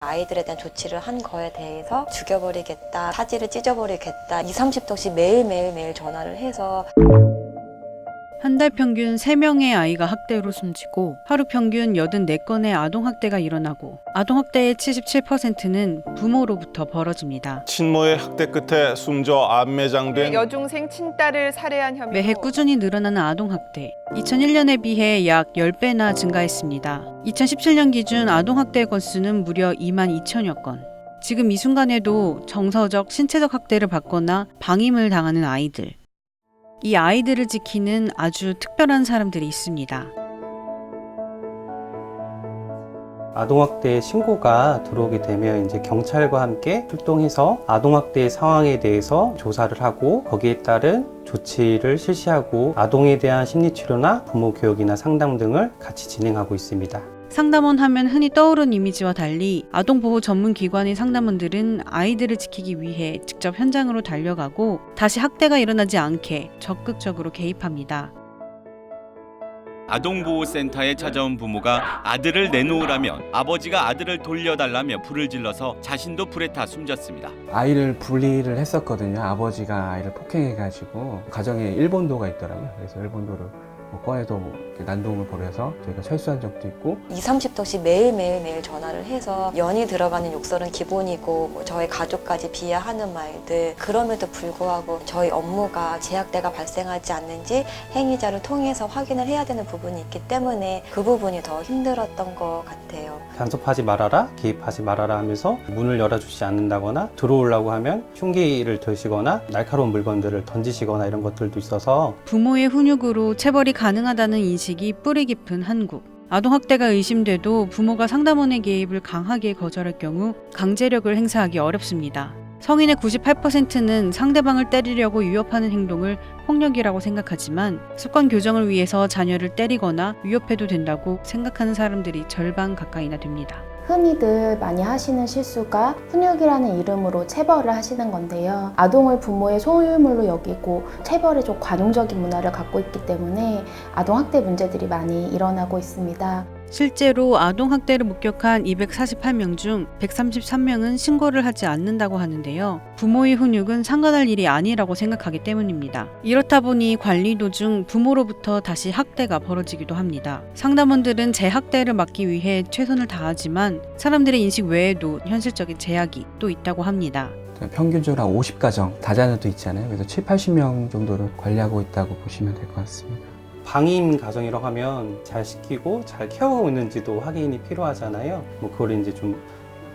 아이들에 대한 조치를 한 거에 대해서 죽여버리겠다, 사지를 찢어버리겠다, 20-30통씩 매일 전화를 해서 한 달 평균 3명의 아이가 학대로 숨지고 하루 평균 84건의 아동학대가 일어나고 아동학대의 77%는 부모로부터 벌어집니다. 친모의 학대 끝에 숨져 안매장된 여중생 친딸을 살해한 혐의로 매해 꾸준히 늘어나는 아동학대. 2001년에 비해 약 10배나 증가했습니다. 2017년 기준 아동학대 건수는 무려 22,000여 건. 지금 이 순간에도 정서적, 신체적 학대를 받거나 방임을 당하는 아이들. 이 아이들을 지키는 아주 특별한 사람들이 있습니다. 아동학대 신고가 들어오게 되면 이제 경찰과 함께 출동해서 아동학대 상황에 대해서 조사를 하고 거기에 따른 조치를 실시하고 아동에 대한 심리치료나 부모 교육이나 상담 등을 같이 진행하고 있습니다. 상담원 하면 흔히 떠오르는 이미지와 달리 아동보호 전문기관의 상담원들은 아이들을 지키기 위해 직접 현장으로 달려가고 다시 학대가 일어나지 않게 적극적으로 개입합니다. 아동보호센터에 찾아온 부모가 아들을 내놓으라면 아버지가 아들을 돌려달라며 불을 질러서 자신도 불에 타 숨졌습니다. 아이를 분리를 했었거든요. 아버지가 아이를 폭행해가지고 가정에 일본도가 있더라고요. 그래서 일본도를 꺼내도 난동을 벌여서 저희가 철수한 적도 있고 20-30통씩 매일 전화를 해서 연이 들어가는 욕설은 기본이고 저희 가족까지 비하하는 말들, 그럼에도 불구하고 저희 업무가 재학대가 발생하지 않는지 행위자를 통해서 확인을 해야 되는 부분이 있기 때문에 그 부분이 더 힘들었던 것 같아요. 간섭하지 말아라, 개입하지 말아라 하면서 문을 열어주지 않는다거나 들어오려고 하면 흉기를 드시거나 날카로운 물건들을 던지시거나 이런 것들도 있어서 부모의 훈육으로 체벌이 가능하다는 인식이 뿌리 깊은 한국. 아동학대가 의심돼도 부모가 상담원의 개입을 강하게 거절할 경우 강제력을 행사하기 어렵습니다. 성인의 98%는 상대방을 때리려고 위협하는 행동을 폭력이라고 생각하지만 습관 교정을 위해서 자녀를 때리거나 위협해도 된다고 생각하는 사람들이 절반 가까이나 됩니다. 흔히들 많이 하시는 실수가 훈육이라는 이름으로 체벌을 하시는 건데요. 아동을 부모의 소유물로 여기고 체벌에 좀 관용적인 문화를 갖고 있기 때문에 아동학대 문제들이 많이 일어나고 있습니다. 실제로 아동학대를 목격한 248명 중 133명은 신고를 하지 않는다고 하는데요. 부모의 훈육은 상관할 일이 아니라고 생각하기 때문입니다. 이렇다 보니 관리 도중 부모로부터 다시 학대가 벌어지기도 합니다. 상담원들은 재학대를 막기 위해 최선을 다하지만 사람들의 인식 외에도 현실적인 제약이 또 있다고 합니다. 평균적으로 한 50가정 다자녀도 있잖아요. 그래서 70-80명 정도를 관리하고 있다고 보시면 될 것 같습니다. 방임 가정이라고 하면 잘 시키고 잘 케어하고 있는지도 확인이 필요하잖아요. 뭐 그걸 이제 좀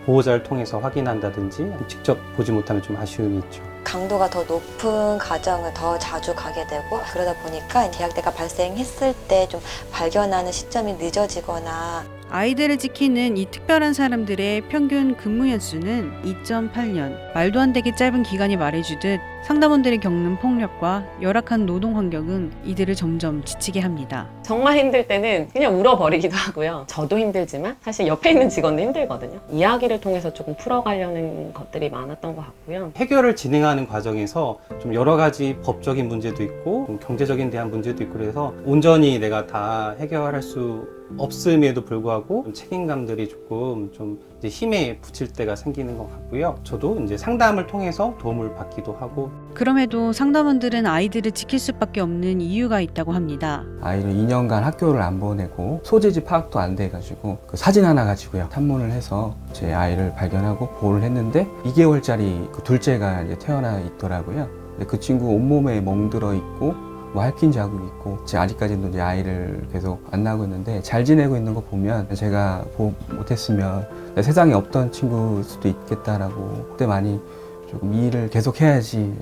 보호자를 통해서 확인한다든지 직접 보지 못하면 좀 아쉬움이 있죠. 강도가 더 높은 가정을 더 자주 가게 되고 그러다 보니까 재학대가 발생했을 때 좀 발견하는 시점이 늦어지거나 아이들을 지키는 이 특별한 사람들의 평균 근무 연수는 2.8년. 말도 안 되게 짧은 기간이 말해주듯 상담원들이 겪는 폭력과 열악한 노동 환경은 이들을 점점 지치게 합니다. 정말 힘들 때는 그냥 울어버리기도 하고요. 저도 힘들지만 사실 옆에 있는 직원도 힘들거든요. 이야기를 통해서 조금 풀어가려는 것들이 많았던 것 같고요. 해결을 진행하는 과정에서 좀 여러 가지 법적인 문제도 있고 좀 경제적인 대한 문제도 있고 그래서 온전히 내가 다 해결할 수 없음에도 불구하고 좀 책임감들이 조금 좀 이제 힘에 부칠 때가 생기는 것 같고요. 저도 이제 상담을 통해서 도움을 받기도 하고 그럼에도 상담원들은 아이들을 지킬 수밖에 없는 이유가 있다고 합니다. 아이를 2년간 학교를 안 보내고 소재지 파악도 안 돼가지고 그 사진 하나 가지고요. 탐문을 해서 제 아이를 발견하고 보호를 했는데 2개월짜리 그 둘째가 이제 태어나 있더라고요. 근데 그 친구 온몸에 멍들어 있고 뭐 핥힌 자국이 있고 아직까지도 이제 아이를 계속 안 낳고 있는데 잘 지내고 있는 거 보면 제가 보호 못했으면 세상에 없던 친구일 수도 있겠다라고 그때 많이 조금 이 일을 계속 해야지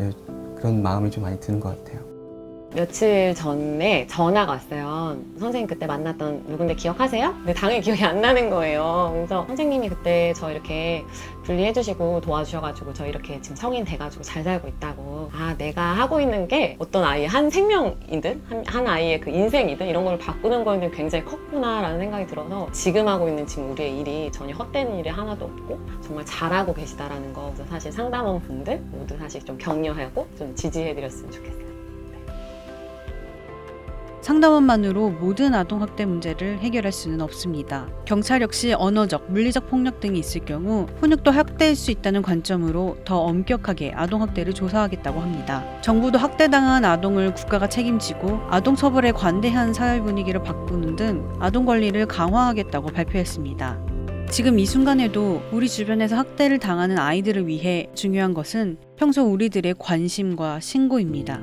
그런 마음이 좀 많이 드는 것 같아요. 며칠 전에 전화가 왔어요. 선생님 그때 만났던 누군데 기억하세요? 근데 당연히 기억이 안 나는 거예요. 그래서 선생님이 그때 저 이렇게 분리해주시고 도와주셔가지고 저 이렇게 지금 성인 돼가지고 잘 살고 있다고. 아, 내가 하고 있는 게 어떤 아이의 한 생명이든 한 아이의 그 인생이든 이런 걸 바꾸는 거는 굉장히 컸구나라는 생각이 들어서 지금 하고 있는 지금 우리의 일이 전혀 헛되는 일이 하나도 없고 정말 잘하고 계시다라는 거. 그래서 사실 상담원 분들 모두 사실 좀 격려하고 좀 지지해드렸으면 좋겠어요. 상담원만으로 모든 아동학대 문제를 해결할 수는 없습니다. 경찰 역시 언어적, 물리적 폭력 등이 있을 경우 훈육도 학대일 수 있다는 관점으로 더 엄격하게 아동학대를 조사하겠다고 합니다. 정부도 학대당한 아동을 국가가 책임지고 아동처벌에 관대한 사회 분위기를 바꾸는 등 아동 권리를 강화하겠다고 발표했습니다. 지금 이 순간에도 우리 주변에서 학대를 당하는 아이들을 위해 중요한 것은 평소 우리들의 관심과 신고입니다.